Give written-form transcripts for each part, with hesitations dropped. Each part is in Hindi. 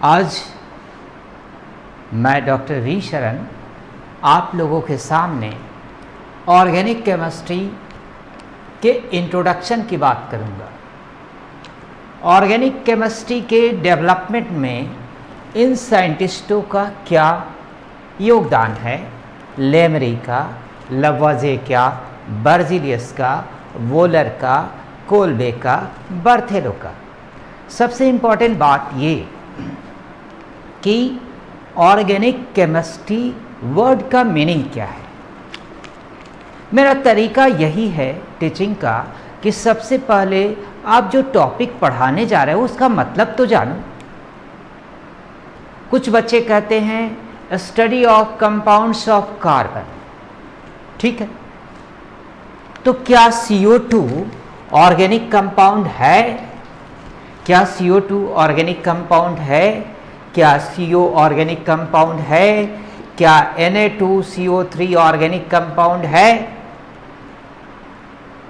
आज मैं डॉक्टर वी शरण आप लोगों के सामने ऑर्गेनिक केमिस्ट्री के इंट्रोडक्शन की बात करूंगा। ऑर्गेनिक केमिस्ट्री के डेवलपमेंट में इन साइंटिस्टों का क्या योगदान है, लेमरी का, लवॉजे का, बर्जीलियस का, वोलर का, कोल्बे का, बर्थेलो का। सबसे इम्पॉर्टेंट बात ये कि ऑर्गेनिक केमिस्ट्री वर्ड का मीनिंग क्या है। मेरा तरीका यही है टीचिंग का कि सबसे पहले आप जो टॉपिक पढ़ाने जा रहे हो उसका मतलब तो जानो। कुछ बच्चे कहते हैं study of compounds of carbon, ठीक है, तो क्या CO2 ऑर्गेनिक कंपाउंड है? क्या CO2 ऑर्गेनिक कंपाउंड है? क्या CO ऑर्गेनिक कंपाउंड है? क्या Na2CO3 ऑर्गेनिक कंपाउंड है?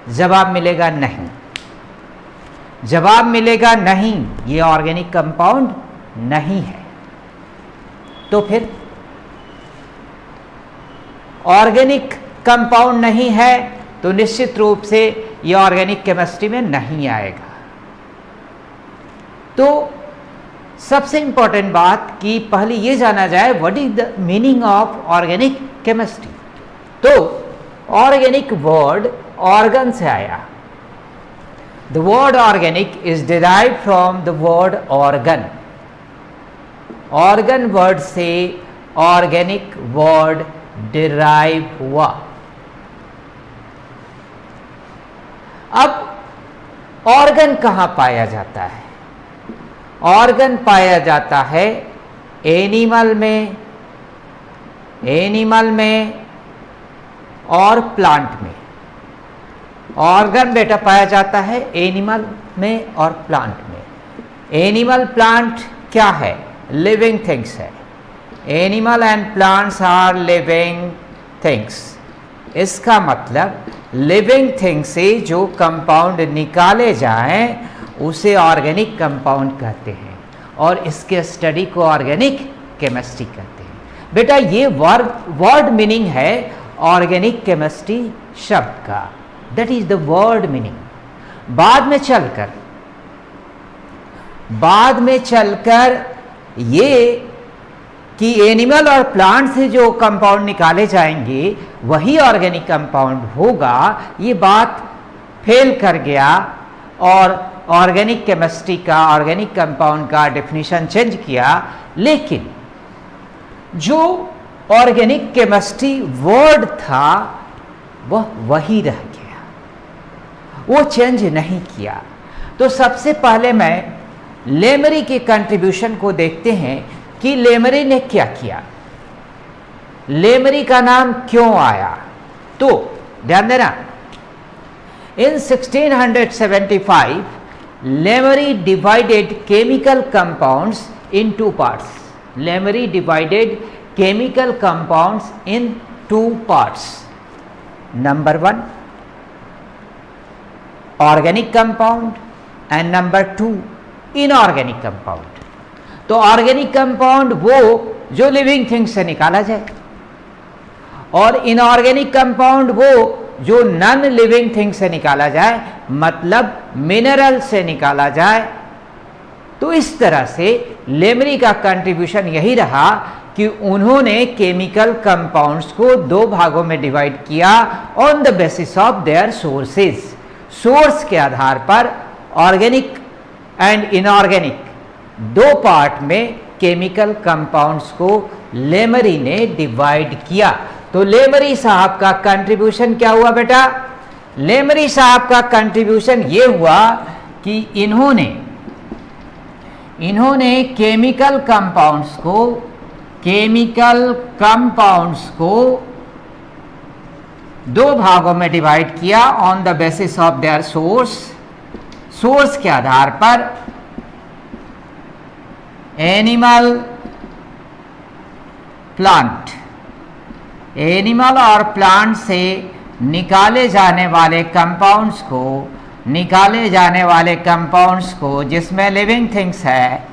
जवाब मिलेगा नहीं। जवाब मिलेगा नहीं, ये ऑर्गेनिक कंपाउंड नहीं है। तो फिर ऑर्गेनिक कंपाउंड नहीं है तो निश्चित रूप से ये ऑर्गेनिक केमिस्ट्री में नहीं आएगा। तो सबसे इंपॉर्टेंट बात कि पहले ये जाना जाए what is the meaning of organic chemistry. तो ऑर्गेनिक वर्ड ऑर्गन से आया। The word organic is derived from the word organ. Organ word से ऑर्गेनिक वर्ड डिराइव हुआ। अब ऑर्गन कहां पाया जाता है? ऑर्गन पाया जाता है एनिमल में और प्लांट में। ऑर्गन बेटा पाया जाता है एनिमल में और प्लांट में। एनिमल प्लांट क्या है? लिविंग थिंग्स है। Animal and plants are living things. इसका मतलब लिविंग थिंग से जो कंपाउंड निकाले जाएं उसे ऑर्गेनिक कंपाउंड कहते हैं और इसके स्टडी को ऑर्गेनिक केमिस्ट्री कहते हैं। बेटा ये वर्ड मीनिंग है ऑर्गेनिक केमिस्ट्री शब्द का, that is the word meaning. बाद में चलकर ये कि एनिमल और प्लांट से जो कंपाउंड निकाले जाएंगे वही ऑर्गेनिक कंपाउंड होगा, ये बात फेल कर गया और ऑर्गेनिक केमिस्ट्री का, ऑर्गेनिक कंपाउंड का डेफिनेशन चेंज किया। लेकिन जो ऑर्गेनिक केमिस्ट्री वर्ड था वह वही रह गया, वो चेंज नहीं किया। तो सबसे पहले मैं लेमरी के कंट्रीब्यूशन को देखते हैं कि लेमरी ने क्या किया, लेमरी का नाम क्यों आया। तो ध्यान देना, इन 1675 Lemery divided chemical compounds in two parts. Lemery divided chemical compounds in two parts. Number 1, organic compound and number 2, inorganic compound. तो ऑर्गेनिक कंपाउंड वो जो लिविंग थिंग्स से निकाला जाए और इनऑर्गेनिक कंपाउंड वो जो नॉन लिविंग थिंग से निकाला जाए, मतलब मिनरल से निकाला जाए। तो इस तरह से लेमरी का कंट्रीब्यूशन यही रहा कि उन्होंने केमिकल कंपाउंड्स को दो भागों में डिवाइड किया on the basis of their sources. Source के आधार पर ऑर्गेनिक एंड इनऑर्गेनिक दो पार्ट में केमिकल कंपाउंड्स को लेमरी ने डिवाइड किया। तो लेमरी साहब का कंट्रीब्यूशन क्या हुआ बेटा? लेमरी साहब का कंट्रीब्यूशन ये हुआ कि इन्होंने केमिकल कंपाउंड्स को दो भागों में डिवाइड किया on the basis of their source के आधार पर। एनिमल और प्लांट से निकाले जाने वाले कंपाउंड्स को जिसमें लिविंग थिंग्स है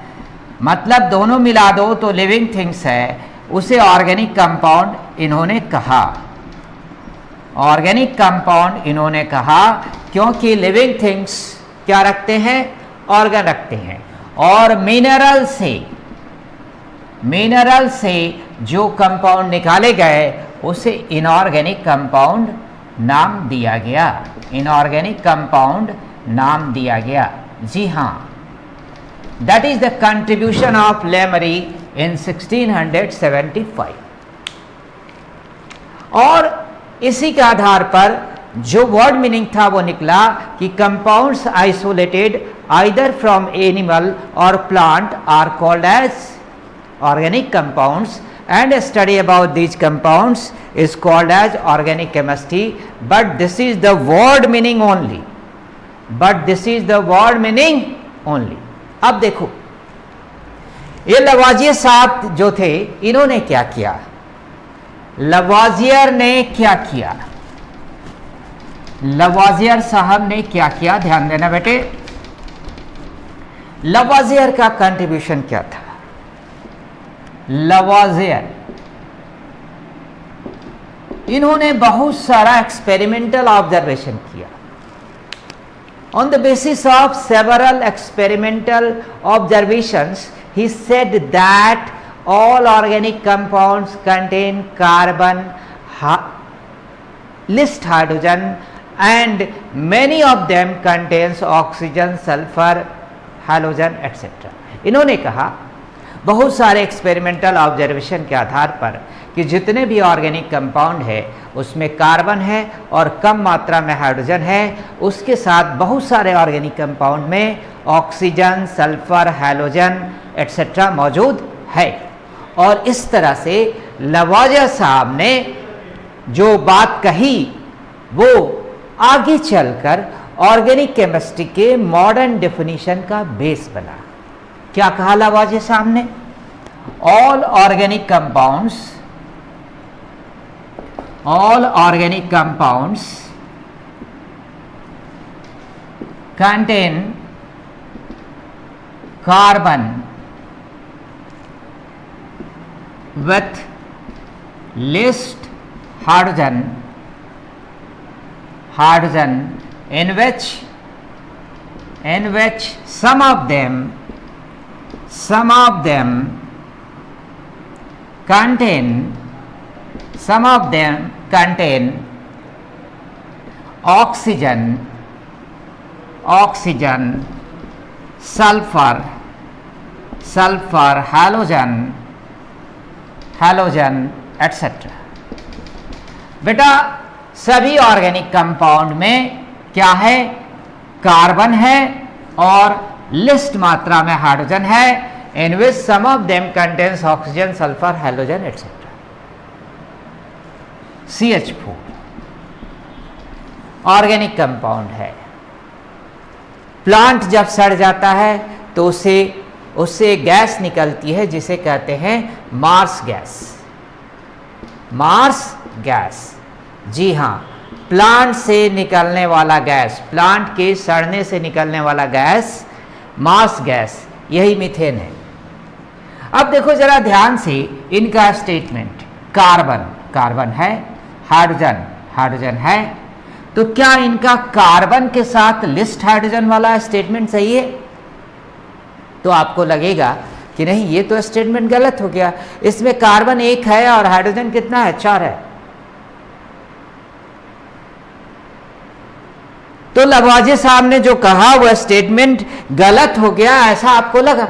मतलब दोनों मिला दो तो लिविंग थिंग्स है, उसे ऑर्गेनिक कंपाउंड इन्होंने कहा। ऑर्गेनिक कंपाउंड इन्होंने कहा क्योंकि लिविंग थिंग्स क्या रखते हैं, ऑर्गन रखते हैं, और मिनरल से जो कंपाउंड निकाले गए उसे इनऑर्गेनिक कंपाउंड नाम दिया गया, इनऑर्गेनिक कंपाउंड नाम दिया गया। जी हाँ, that is the contribution of Lemery in 1675। और इसी के आधार पर जो वर्ड मीनिंग था वो निकला कि compounds isolated either from animal और plant are called as organic compounds, and a study about these compounds is called as organic chemistry, but this is the word meaning only, but this is the word meaning only। अब देखो ये लवाजियर साहब जो थे इन्होंने क्या किया, लवाजियर ने क्या किया, लवाजियर साहब ने क्या किया, ध्यान देना बेटे। लवाजियर का कंट्रीब्यूशन क्या था, लवाजियर इन्होंने बहुत सारा एक्सपेरिमेंटल ऑब्जर्वेशन किया। On the basis of several experimental observations he said that all organic compounds contain carbon, list hydrogen and many of them contains oxygen, sulphur, halogen etcetera. इन्होंने कहा बहुत सारे एक्सपेरिमेंटल ऑब्जर्वेशन के आधार पर कि जितने भी ऑर्गेनिक कंपाउंड है उसमें कार्बन है और कम मात्रा में हाइड्रोजन है, उसके साथ बहुत सारे ऑर्गेनिक कंपाउंड में ऑक्सीजन, सल्फर, हैलोजन एटसेट्रा मौजूद है। और इस तरह से लवाजियर साहब ने जो बात कही वो आगे चलकर ऑर्गेनिक केमिस्ट्री के मॉडर्न डेफिनेशन का बेस बना। क्या कहा लवाजियर साहब ने, all organic compounds contain carbon with least hydrogen in which some of them contain oxygen, sulfur, halogen etcetera. बेटा सभी ऑर्गेनिक कंपाउंड में क्या है, कार्बन है और लिस्ट मात्रा में हाइड्रोजन है, in which some of them contains oxygen, sulphur, halogen etcetera. CH4 organic compound है। प्लांट जब सड़ जाता है तो उससे गैस निकलती है जिसे कहते हैं मार्स गैस। जी हाँ, प्लांट से निकलने वाला गैस, प्लांट के सड़ने से निकलने वाला गैस मार्स गैस, यही मीथेन है। अब देखो जरा ध्यान से इनका स्टेटमेंट, कार्बन है, हाइड्रोजन है, तो क्या इनका कार्बन के साथ लिस्ट हाइड्रोजन वाला स्टेटमेंट सही है? तो आपको लगेगा कि नहीं, ये तो स्टेटमेंट गलत हो गया, इसमें कार्बन 1 है और हाइड्रोजन कितना है, 4 है। तो लवाजियर साहब ने जो कहा वह स्टेटमेंट गलत हो गया, ऐसा आपको लगा।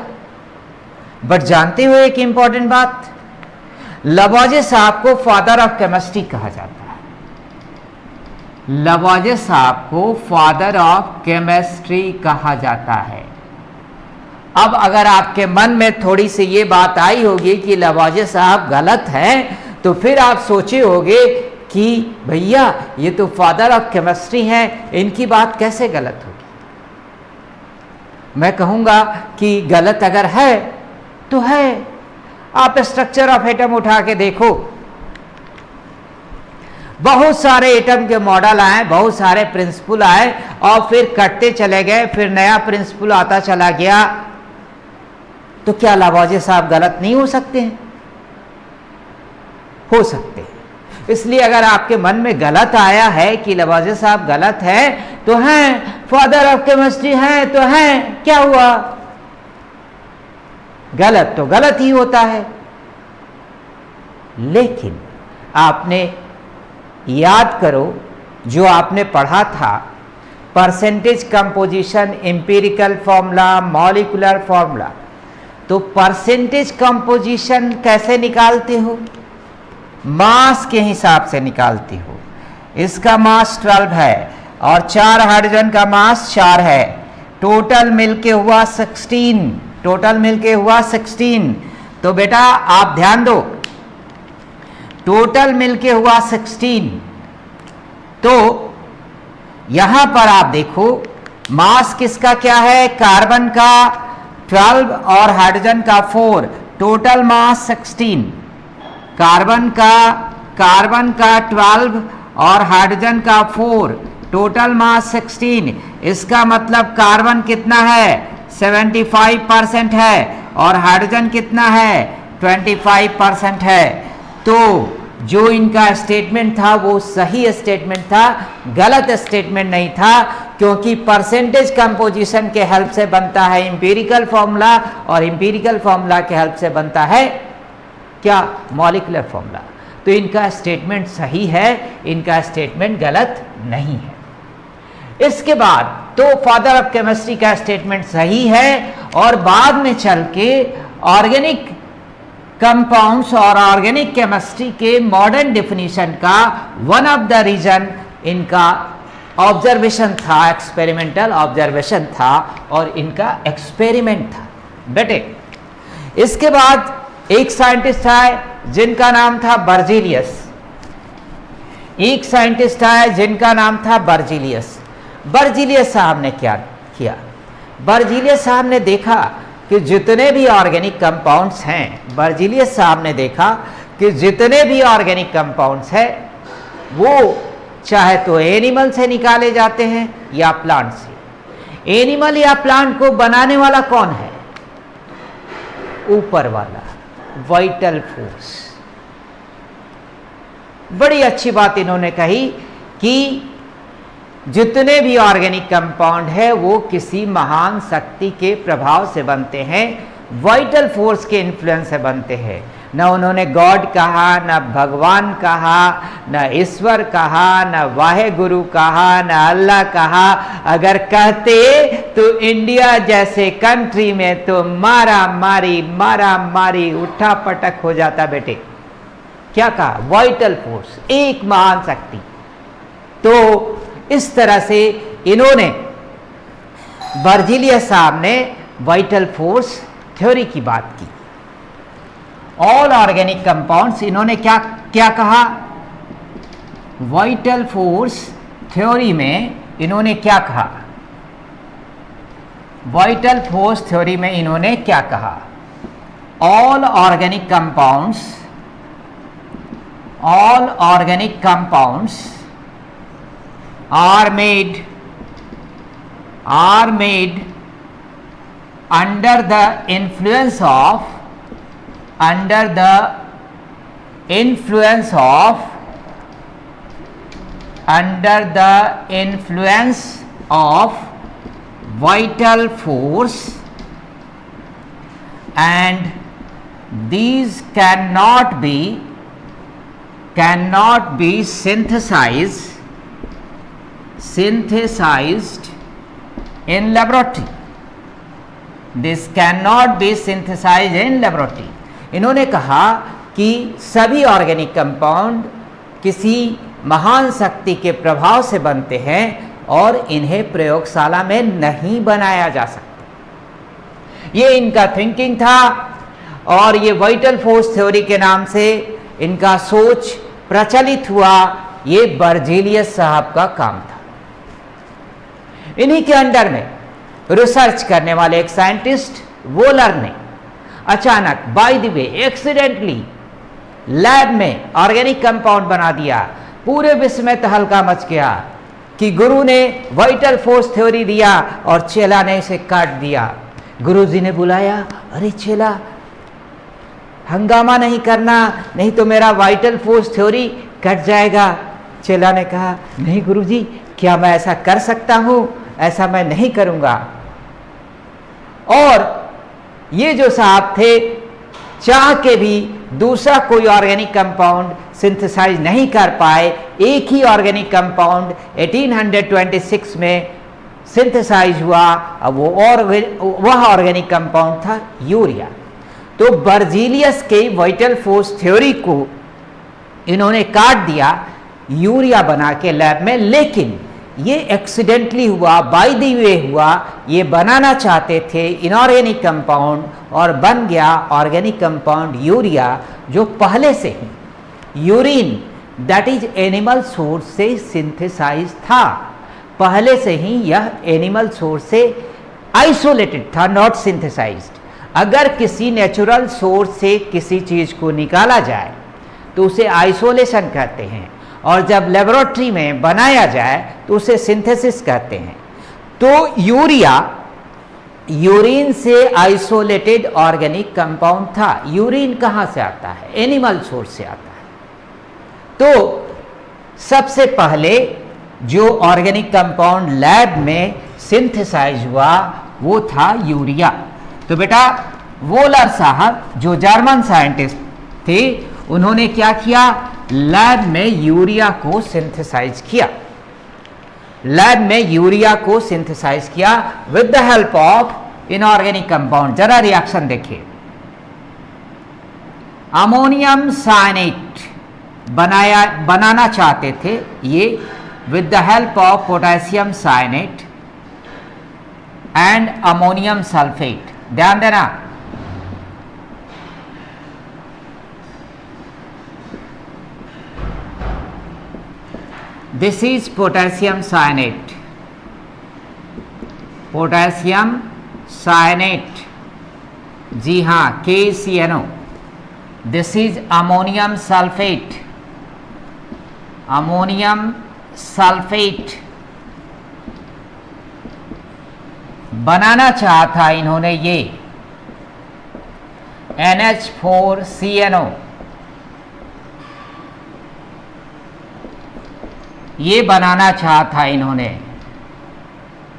बट जानते हो एक इंपॉर्टेंट बात, लवाजियर साहब को फादर ऑफ केमिस्ट्री कहा जाता है। लवाजियर साहब को फादर ऑफ केमिस्ट्री कहा जाता है। अब अगर आपके मन में थोड़ी सी ये बात आई होगी कि लवाजियर साहब गलत हैं, तो फिर आप सोचे होंगे कि भैया ये तो फादर ऑफ केमिस्ट्री हैं, इनकी बात कैसे गलत होगी। मैं कहूँगा कि गलत अगर है तो है। आप स्ट्रक्चर ऑफ एटम उठा के देखो, बहुत सारे एटम के मॉडल आए, बहुत सारे प्रिंसिपल आए और फिर कटते चले गए, फिर नया प्रिंसिपल आता चला गया। तो तो क्या लावाजे साहब गलत नहीं हो सकते हैं? हो सकते हैं। इसलिए अगर आपके मन में गलत आया है कि लावाजे साहब गलत है तो हैं, फादर ऑफ केमिस्ट्री हैं तो हैं, क्या हुआ? गलत तो गलत ही होता है। लेकिन आपने याद करो जो आपने पढ़ा था, percentage composition, empirical formula, molecular formula. तो परसेंटेज कंपोजिशन कैसे निकालते हो? मास के हिसाब से निकालती हो। इसका मास 12 है और 4 हाइड्रोजन का मास 4 है, टोटल मिलके हुआ 16, टोटल मिलके हुआ 16। तो बेटा आप ध्यान दो, टोटल मिलके हुआ 16। तो यहां पर आप देखो मास किसका क्या है, कार्बन का 12 और हाइड्रोजन का 4, टोटल मास 16। कार्बन का 12 और हाइड्रोजन का 4, टोटल मास 16। इसका मतलब कार्बन कितना है, 75% है और हाइड्रोजन कितना है, 25% है। तो जो इनका स्टेटमेंट था वो सही स्टेटमेंट था, गलत स्टेटमेंट नहीं था, क्योंकि परसेंटेज कंपोजिशन के हेल्प से बनता है एम्पिरिकल फॉर्मूला और एम्पिरिकल फॉर्मूला के हेल्प से बनता है क्या, मॉलिक्यूलर फॉर्मूला। तो इनका स्टेटमेंट सही है, इनका स्टेटमेंट गलत नहीं है। इसके बाद तो फादर ऑफ केमिस्ट्री का स्टेटमेंट सही है और बाद में चल के ऑर्गेनिक कंपाउंड्स और ऑर्गेनिक केमिस्ट्री के मॉडर्न डेफिनेशन का वन ऑफ द रीजन इनका ऑब्जर्वेशन था, एक्सपेरिमेंटल ऑब्जर्वेशन था और इनका एक्सपेरिमेंट था बेटे। इसके बाद एक साइंटिस्ट है जिनका नाम था बर्जीलियस, एक साइंटिस्ट है जिनका नाम था बर्जीलियस। बर्जीलियस साहब ने क्या किया, बर्जीलियस साहब ने देखा कि जितने भी ऑर्गेनिक कंपाउंड्स हैं, बर्जीलियस साहब ने देखा कि जितने भी ऑर्गेनिक कंपाउंड्स हैं वो चाहे तो एनिमल से निकाले जाते हैं या प्लांट से। एनिमल या प्लांट को बनाने वाला कौन है, ऊपर वाला, वाइटल फोर्स। बड़ी अच्छी बात इन्होंने कही कि जितने भी ऑर्गेनिक कंपाउंड है वो किसी महान शक्ति के प्रभाव से बनते हैं, वाइटल फोर्स के इन्फ्लुएंस से बनते हैं। न उन्होंने गॉड कहा, न भगवान कहा, न ईश्वर कहा, न वाहे गुरु कहा, न अल्लाह कहा। अगर कहते तो इंडिया जैसे कंट्री में तो मारा मारी उठा पटक हो जाता बेटे। क्या कहा, वाइटल फोर्स, एक महान शक्ति। तो इस तरह से इन्होंने, बर्जीलियस साहब ने वाइटल फोर्स थ्योरी की बात की। ऑल ऑर्गेनिक कंपाउंड्स, इन्होंने क्या क्या कहा, वाइटल फोर्स थ्योरी में इन्होंने क्या कहा, वाइटल फोर्स थ्योरी में इन्होंने क्या कहा, all organic compounds are made under the influence of vital force, and these cannot be synthesized in laboratory. This cannot be synthesized in laboratory. इन्होंने कहा कि सभी ऑर्गेनिक कंपाउंड किसी महान शक्ति के प्रभाव से बनते हैं और इन्हें प्रयोगशाला में नहीं बनाया जा सकता। ये इनका थिंकिंग था और ये वाइटल फोर्स थ्योरी के नाम से इनका सोच प्रचलित हुआ। ये बर्जीलियस साहब का काम था। इन्हीं के अंडर में रिसर्च करने वाले एक साइंटिस्ट वोलर ने अचानक by the way accidentally lab में ऑर्गेनिक कंपाउंड बना दिया। पूरे विश्व में तहलका मच गया कि गुरु ने वाइटल फोर्स थ्योरी दिया और चेला ने इसे काट दिया। गुरुजी ने बुलाया, अरे चेला हंगामा नहीं करना, नहीं तो मेरा वाइटल फोर्स थ्योरी कट जाएगा। चेला ने कहा, नहीं गुरुजी, क्या मैं ऐसा कर सकता हूं? ऐसा मैं नहीं करूंगा। और ये जो साहब थे, चाह के भी दूसरा कोई ऑर्गेनिक कंपाउंड सिंथेसाइज नहीं कर पाए। एक ही ऑर्गेनिक कंपाउंड 1826 में सिंथेसाइज हुआ, अब वह ऑर्गेनिक कंपाउंड था यूरिया। तो बर्जीलियस के वाइटल फोर्स थ्योरी को इन्होंने काट दिया यूरिया बना के लैब में, लेकिन ये एक्सीडेंटली हुआ, बाय द वे हुआ। ये बनाना चाहते थे इनऑर्गेनिक कंपाउंड और बन गया ऑर्गेनिक कंपाउंड यूरिया, जो पहले से ही urine that is animal source से सिंथेसाइज था। पहले से ही यह एनिमल सोर्स से आइसोलेटेड था, नॉट सिंथेसाइज्ड। अगर किसी नेचुरल सोर्स से किसी चीज को निकाला जाए तो उसे आइसोलेशन कहते हैं, और जब लेबोरेटरी में बनाया जाए तो उसे सिंथेसिस कहते हैं। तो यूरिया यूरिन से आइसोलेटेड ऑर्गेनिक कंपाउंड था। यूरिन कहाँ से आता है? एनिमल सोर्स से आता है। तो सबसे पहले जो ऑर्गेनिक कंपाउंड लैब में सिंथेसाइज हुआ वो था यूरिया। तो बेटा वोलर साहब जो जर्मन साइंटिस्ट थे, उन्होंने क्या किया? लैब में यूरिया को सिंथेसाइज किया। लैब में यूरिया को सिंथेसाइज किया with the help of inorganic compound. जरा रिएक्शन देखिए। अमोनियम साइनेट बनाना चाहते थे ये with the help of potassium cyanate and ammonium sulphate. ध्यान देना, this is potassium cyanate, potassium cyanate, जी हाँ KCNO। this is ammonium sulfate, ammonium sulfate बनाना चाहा था इन्होंने ये NH4CNO, ये बनाना चाहा था इन्होंने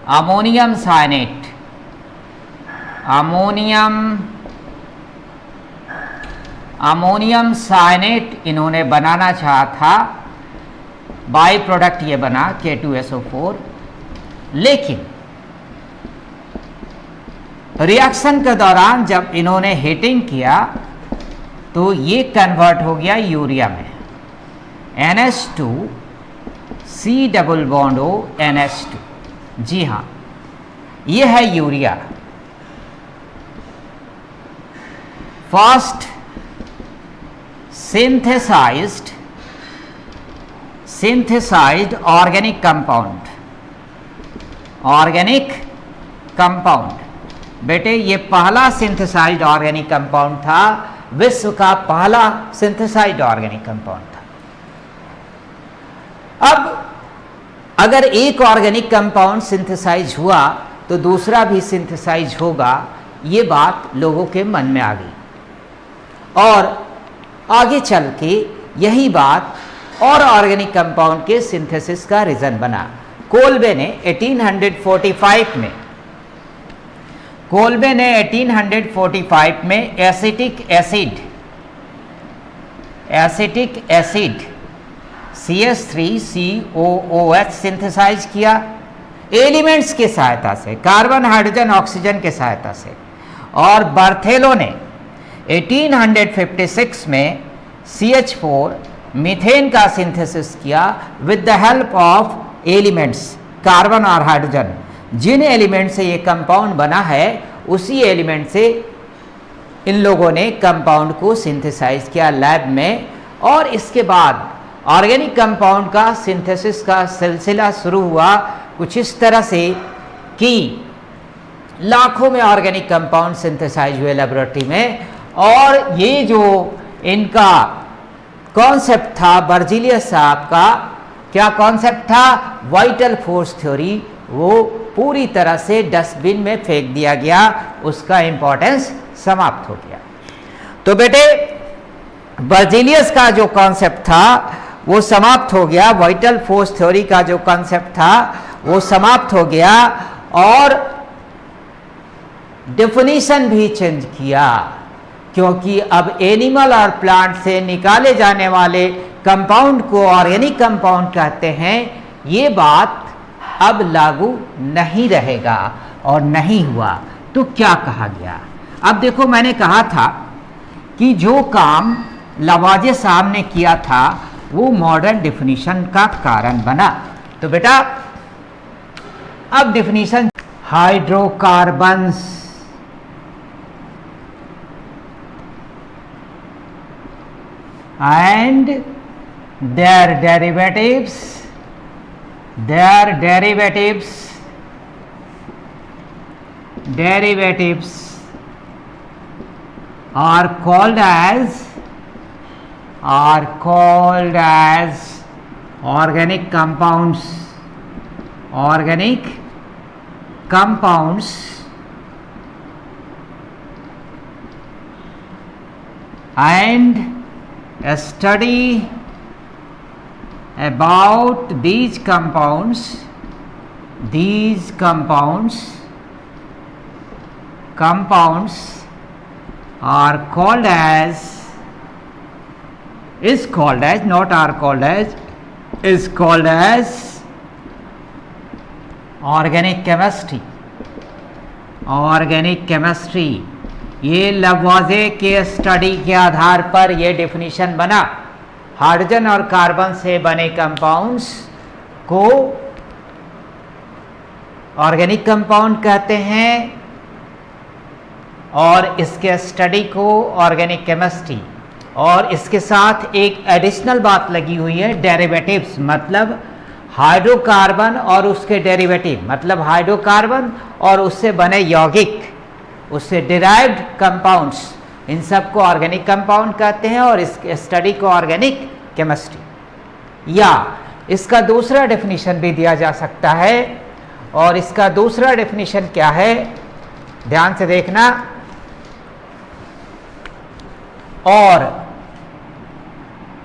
अमोनियम साइनेट। अमोनियम साइनेट इन्होंने बनाना चाहा था, बाई प्रोडक्ट ये बना K2SO4। लेकिन रिएक्शन के दौरान जब इन्होंने हीटिंग किया तो ये कन्वर्ट हो गया यूरिया में, NH2 C double bond O NH2। जी हाँ, ये है urea. First synthesized organic compound. बेटे ये पहला सिंथेसाइज्ड ऑर्गेनिक कंपाउंड था, विश्व का पहला सिंथेसाइज्ड ऑर्गेनिक कंपाउंड था। अब अगर एक ऑर्गेनिक कंपाउंड सिंथेसाइज हुआ तो दूसरा भी सिंथेसाइज होगा, ये बात लोगों के मन में आ गई। और आगे चल के यही बात और ऑर्गेनिक कंपाउंड के सिंथेसिस का रीजन बना। कोल्बे ने 1845 में एसिटिक एसिड CH3COOH सिंथेसाइज किया एलिमेंट्स की सहायता से, कार्बन हाइड्रोजन ऑक्सीजन के सहायता से। और बर्थेलो ने 1856 में CH4 मीथेन का सिंथेसिस किया with the help of elements, carbon और हाइड्रोजन। जिन एलिमेंट से ये कंपाउंड बना है उसी एलिमेंट से इन लोगों ने कंपाउंड को सिंथेसाइज किया लैब में। और इसके बाद ऑर्गेनिक कंपाउंड का सिंथेसिस का सिलसिला शुरू हुआ कुछ इस तरह से कि लाखों में ऑर्गेनिक कंपाउंड सिंथेसाइज हुए लेबोरेटरी में। और ये जो इनका कॉन्सेप्ट था बर्जीलियस साहब का, क्या कॉन्सेप्ट था? Vital force theory. वो पूरी तरह से डस्टबिन में फेंक दिया गया, उसका इंपॉर्टेंस समाप्त हो गया। तो बेटे बर्जीलियस का जो कॉन्सेप्ट था वो समाप्त हो गया, वाइटल फोर्स थ्योरी का जो कॉन्सेप्ट था वो समाप्त हो गया, और डेफिनेशन भी चेंज किया, क्योंकि अब एनिमल और प्लांट से निकाले जाने वाले कंपाउंड को ऑर्गेनिक कंपाउंड कहते हैं। ये बात अब लागू नहीं रहेगा और नहीं हुआ। तो क्या कहा गया? अब देखो, मैंने कहा था कि जो काम लवाजे साहब ने किया था वो मॉडर्न डेफिनेशन का कारण बना। तो बेटा अब definition, hydrocarbons and their derivatives are called as organic compounds and a study about these compounds are called as, is called as, not are called as, is called as organic chemistry। ये लवाजे के स्टडी के आधार पर ये डेफिनेशन बना। हाइड्रोजन और कार्बन से बने कंपाउंड्स को ऑर्गेनिक कंपाउंड कहते हैं, और इसके स्टडी को ऑर्गेनिक केमिस्ट्री। और इसके साथ एक एडिशनल बात लगी हुई है, डेरिवेटिव्स, मतलब हाइड्रोकार्बन और उसके डेरिवेटिव, मतलब हाइड्रोकार्बन और उससे बने यौगिक, उससे डिराइव्ड कंपाउंड्स, इन सब को ऑर्गेनिक कंपाउंड कहते हैं, और इसके स्टडी को ऑर्गेनिक केमिस्ट्री। या इसका दूसरा डेफिनेशन भी दिया जा सकता है, और इसका दूसरा डेफिनेशन क्या है, ध्यान से देखना। और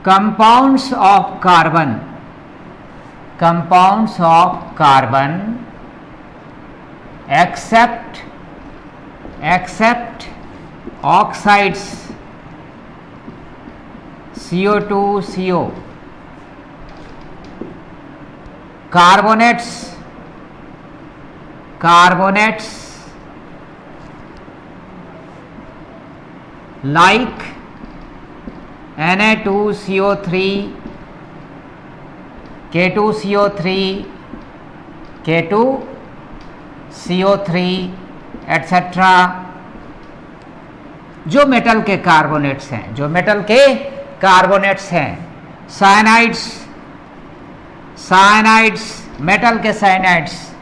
compounds of carbon except oxides CO2 CO, carbonates like Na2CO3 K2CO3 etcetera, जो मेटल के कार्बोनेट्स हैं, साइनाइड्स, मेटल के cyanides,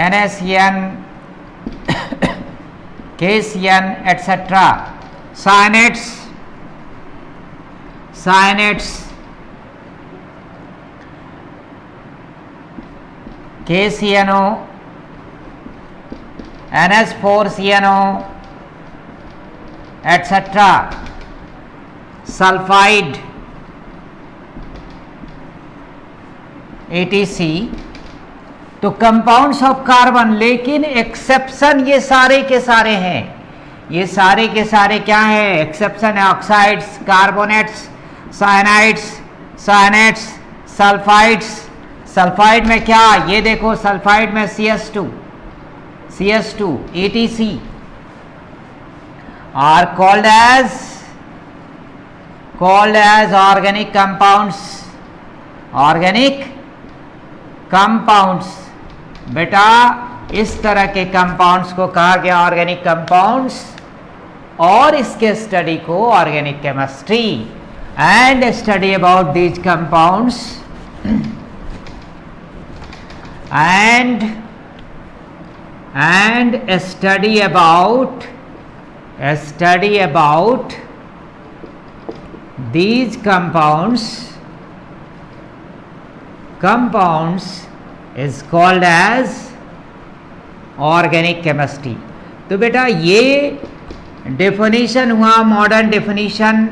NaCN, KCN etcetera, साइनेट्स, KCNO, NH4CNO etcetera, sulphide, ATC। तो कंपाउंड्स ऑफ कार्बन, लेकिन एक्सेप्शन ये सारे के सारे हैं, ये सारे के सारे क्या हैं, एक्सेप्शन है oxides, carbonates, cyanides, sulphides. Sulphide में क्या, ये देखो सल्फाइड में CS2 ATC are called as organic compounds। बेटा इस तरह के कंपाउंड्स को कहा गया ऑर्गेनिक कंपाउंड्स, और इसके स्टडी को organic chemistry. And study about these compounds and a study about these compounds is called as organic chemistry. तो बेटा ये डेफिनेशन हुआ मॉडर्न डेफिनेशन।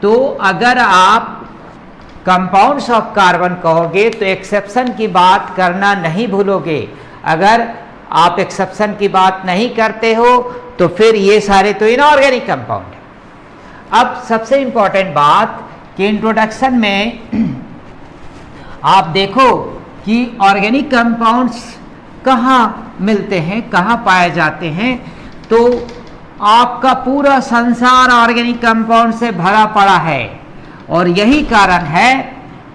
तो अगर आप कंपाउंड्स ऑफ कार्बन कहोगे तो एक्सेप्शन की बात करना नहीं भूलोगे। अगर आप एक्सेप्शन की बात नहीं करते हो तो फिर ये सारे तो इनऑर्गेनिक कंपाउंड है। अब सबसे इंपॉर्टेंट बात कि इंट्रोडक्शन में आप देखो कि ऑर्गेनिक कंपाउंड्स कहाँ मिलते हैं, कहाँ पाए जाते हैं। तो आपका पूरा संसार ऑर्गेनिक कंपाउंड से भरा पड़ा है और यही कारण है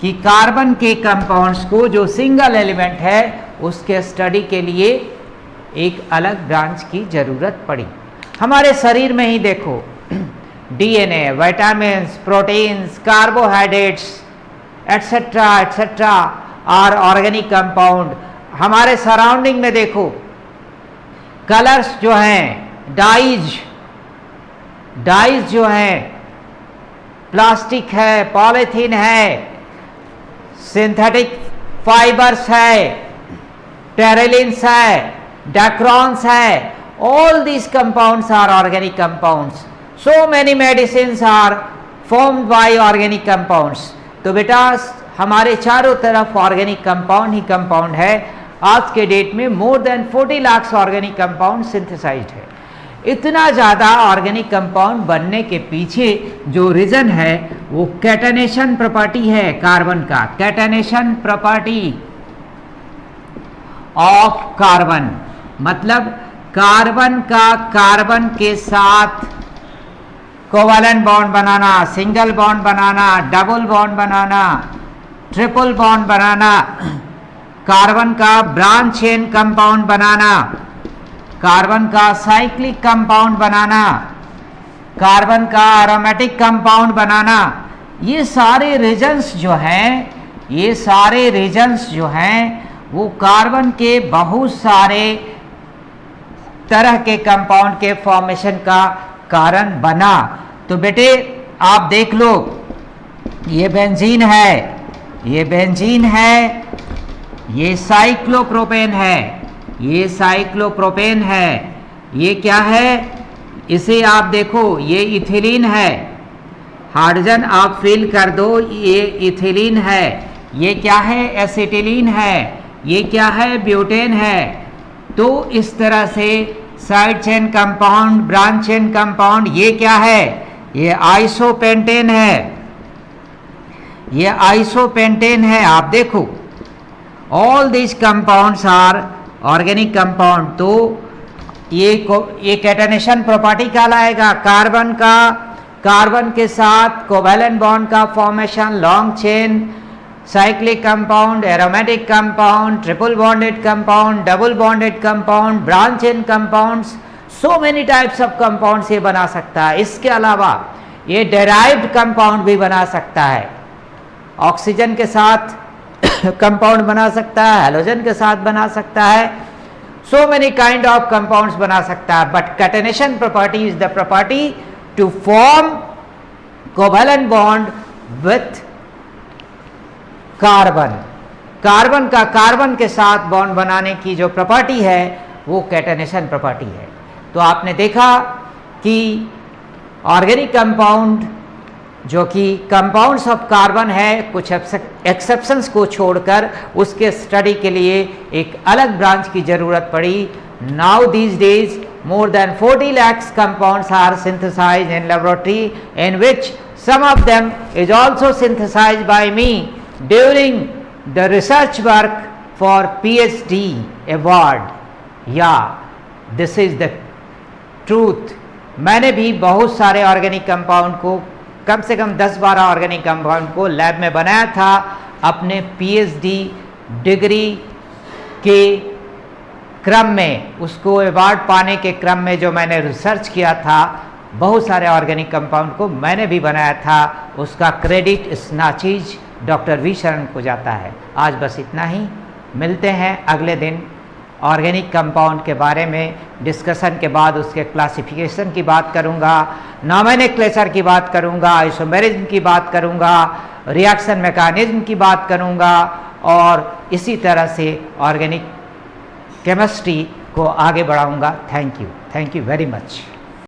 कि कार्बन के कंपाउंड्स को जो सिंगल एलिमेंट है उसके स्टडी के लिए एक अलग ब्रांच की ज़रूरत पड़ी। हमारे शरीर में ही देखो DNA, vitamins, proteins, carbohydrates etcetera etcetera are organic compound. हमारे सराउंडिंग में देखो कलर्स जो हैं, डाइज जो हैं, प्लास्टिक है, पॉलीथीन है, सिंथेटिक फाइबर्स है, टेरेलिन्स है, डैक्रॉन्स है, all these compounds are organic compounds. So many medicines are formed by organic compounds. तो बेटा हमारे चारों तरफ ऑर्गेनिक कंपाउंड ही कंपाउंड है। आज के डेट में more than 40 lakh organic compound synthesized है। इतना ज़्यादा ऑर्गेनिक कंपाउंड बनने के पीछे जो रीज़न है वो कैटेनेशन प्रॉपर्टी है कार्बन का। कैटेनेशन प्रॉपर्टी ऑफ कार्बन मतलब कार्बन का कार्बन के साथ कोवैलेंट बॉन्ड बनाना, सिंगल बॉन्ड बनाना, डबल बॉन्ड बनाना, ट्रिपल बॉन्ड बनाना, कार्बन का ब्रांच चेन कंपाउंड बनाना, कार्बन का साइक्लिक कंपाउंड बनाना, कार्बन का एरोमेटिक कंपाउंड बनाना। ये सारे रीजन्स जो हैं वो कार्बन के बहुत सारे तरह के कंपाउंड के फॉर्मेशन का कारण बना। तो बेटे आप देख लो, ये बेंजीन है, ये बेंजीन है, ये साइक्लोप्रोपेन है, ये साइक्लोप्रोपेन है, ये क्या है, इसे आप देखो ये इथिलीन है, हाइड्रोजन आप फिल कर दो, ये इथिलीन है, ये क्या है एसिटिलीन है, ये क्या है ब्यूटेन है। तो इस तरह से side chain compound, branch chain compound, ये क्या है, ये आइसोपेंटेन है, ये आइसोपेंटेन है। आप देखो all this compounds are organic compound. तो ये कैटेनेशन प्रॉपर्टी कहलाएगा। कार्बन के साथ कोवैलेंट बॉन्ड का formation, long chain, cyclic compound, aromatic compound, triple bonded compound, double bonded compound, branch chain compounds, so many types of compounds ये बना सकता है। इसके अलावा ये डेराइव्ड कंपाउंड भी बना सकता है, ऑक्सीजन के साथ कंपाउंड बना सकता है, हैलोजन के साथ बना सकता है, so many kind of compounds बना सकता है। But catenation property is the property to form covalent bond with carbon का कार्बन के साथ बॉन्ड बनाने की जो प्रॉपर्टी है वो कैटेनेशन प्रॉपर्टी है। तो आपने देखा कि ऑर्गेनिक कंपाउंड जो कि कंपाउंड्स ऑफ कार्बन है, कुछ एक्सेप्शंस को छोड़कर उसके स्टडी के लिए एक अलग ब्रांच की ज़रूरत पड़ी। Now these days more than 40 lakhs compounds are synthesized in laboratory, in which some of them is also synthesized by me during the research work for PhD award. Yeah, this is the truth. मैंने भी बहुत सारे ऑर्गेनिक कंपाउंड को, कम से कम 10-12 ऑर्गेनिक कंपाउंड को लैब में बनाया था। अपने PhD डिग्री के क्रम में, उसको अवार्ड पाने के क्रम में जो मैंने रिसर्च किया था, बहुत सारे ऑर्गेनिक कंपाउंड को मैंने भी बनाया था। उसका क्रेडिट इस नाचीज डॉक्टर वी शरण को जाता है। आज बस इतना ही, मिलते हैं अगले दिन। ऑर्गेनिक कंपाउंड के बारे में डिस्कशन के बाद उसके क्लासिफिकेशन की बात करूंगा, नॉमेनक्लेचर की बात करूंगा, आइसोमेरिज्म की बात करूंगा, रिएक्शन मैकेनिज्म की बात करूंगा और इसी तरह से ऑर्गेनिक केमिस्ट्री को आगे बढ़ाऊंगा। Thank you very much.